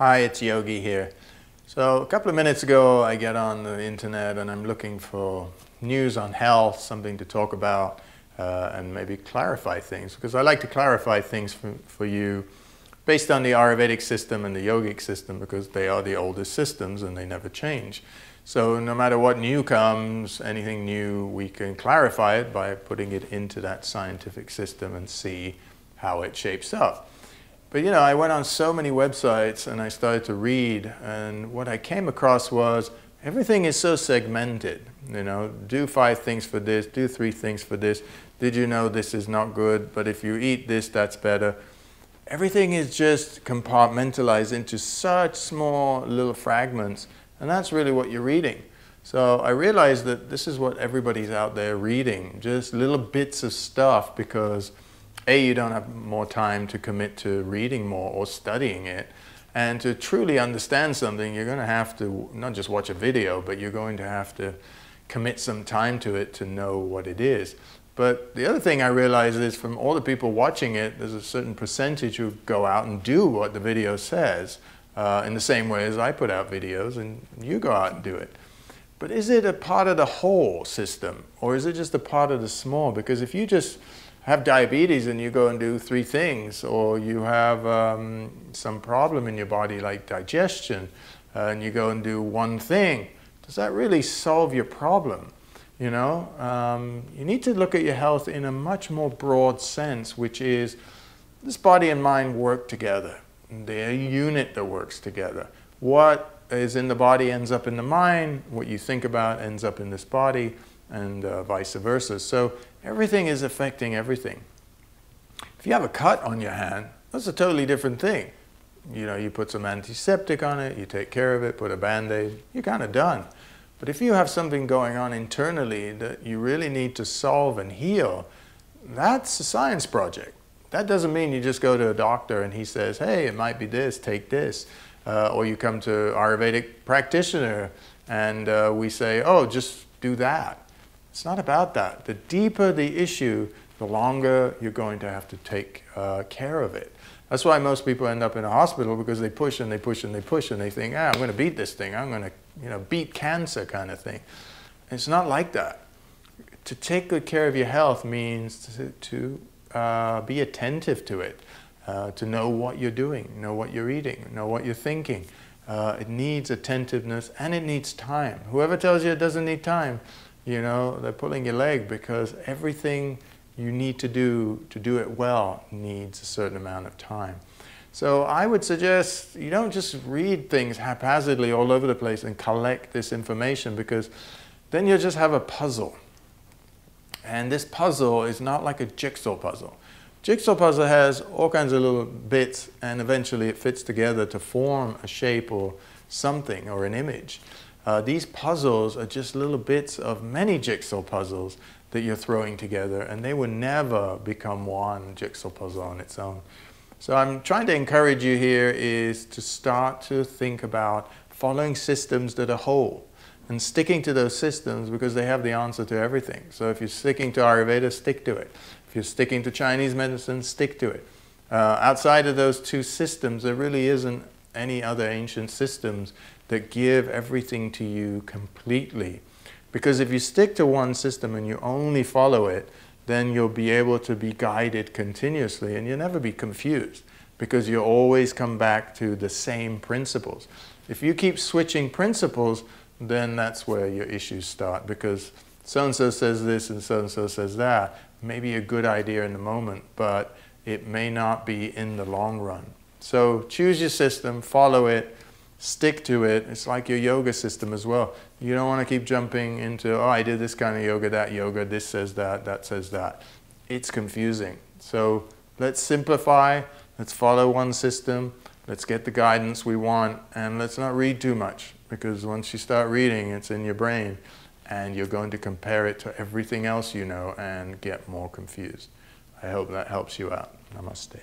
Hi, it's Yogi here. So a couple of minutes ago I get on the internet and I'm looking for news on health, something to talk about and maybe clarify things, because I like to clarify things for you based on the Ayurvedic system and the yogic system, because they are the oldest systems and they never change. So no matter what new comes, anything new, we can clarify it by putting it into that scientific system and see how it shapes up. But you know, I went on so many websites and I started to read, and what I came across was everything is so segmented. You know, do 5 things for this, do 3 things for this. Did you know this is not good, but if you eat this, that's better. Everything is just compartmentalized into such small little fragments, and that's really what you're reading. So I realized that this is what everybody's out there reading, just little bits of stuff, because A, you don't have more time to commit to reading more or studying it. And to truly understand something, you're going to have to not just watch a video, but you're going to have to commit some time to it to know what it is. But the other thing I realized is from all the people watching it, there's a certain percentage who go out and do what the video says, in the same way as I put out videos and you go out and do it. But is it a part of the whole system, or is it just a part of the small? Because if you just have diabetes and you go and do 3 things, or you have some problem in your body like digestion and you go and do 1 thing, does that really solve your problem? You know, you need to look at your health in a much more broad sense, which is this body and mind work together. They're a unit that works together. What is in the body ends up in the mind, what you think about ends up in this body, and vice versa. So everything is affecting everything. If you have a cut on your hand, that's a totally different thing. You know, you put some antiseptic on it, you take care of it, put a Band-Aid, you're kind of done. But if you have something going on internally that you really need to solve and heal, that's a science project. That doesn't mean you just go to a doctor and he says, hey, it might be this, take this. Or you come to an Ayurvedic practitioner and we say, oh, just do that. It's not about that. The deeper the issue, the longer you're going to have to take care of it. That's why most people end up in a hospital, because they push and they push and they push and they think, I'm going to beat this thing. I'm going to beat cancer kind of thing. It's not like that. To take good care of your health means to be attentive to it, to know what you're doing, know what you're eating, know what you're thinking. It needs attentiveness and it needs time. Whoever tells you it doesn't need time, you know, they're pulling your leg, because everything you need to do it well needs a certain amount of time. So I would suggest you don't just read things haphazardly all over the place and collect this information, because then you'll just have a puzzle. And this puzzle is not like a jigsaw puzzle. Jigsaw puzzle has all kinds of little bits, and eventually it fits together to form a shape or something or an image. These puzzles are just little bits of many jigsaw puzzles that you're throwing together, and they will never become one jigsaw puzzle on its own. So I'm trying to encourage you here is to start to think about following systems that are whole and sticking to those systems, because they have the answer to everything. So if you're sticking to Ayurveda, stick to it. If you're sticking to Chinese medicine, stick to it. Outside of those 2 systems, there really isn't any other ancient systems that give everything to you completely. Because if you stick to one system and you only follow it, then you'll be able to be guided continuously and you'll never be confused, because you always come back to the same principles. If you keep switching principles, then that's where your issues start, because so-and-so says this and so-and-so says that. Maybe a good idea in the moment, but it may not be in the long run. So choose your system, follow it, stick to it. It's like your yoga system as well. You don't want to keep jumping into, oh, I did this kind of yoga, this says that says that. It's confusing. So let's simplify, let's follow one system, let's get the guidance we want, and let's not read too much, because once you start reading, it's in your brain, and you're going to compare it to everything else you know and get more confused. I hope that helps you out. Namaste.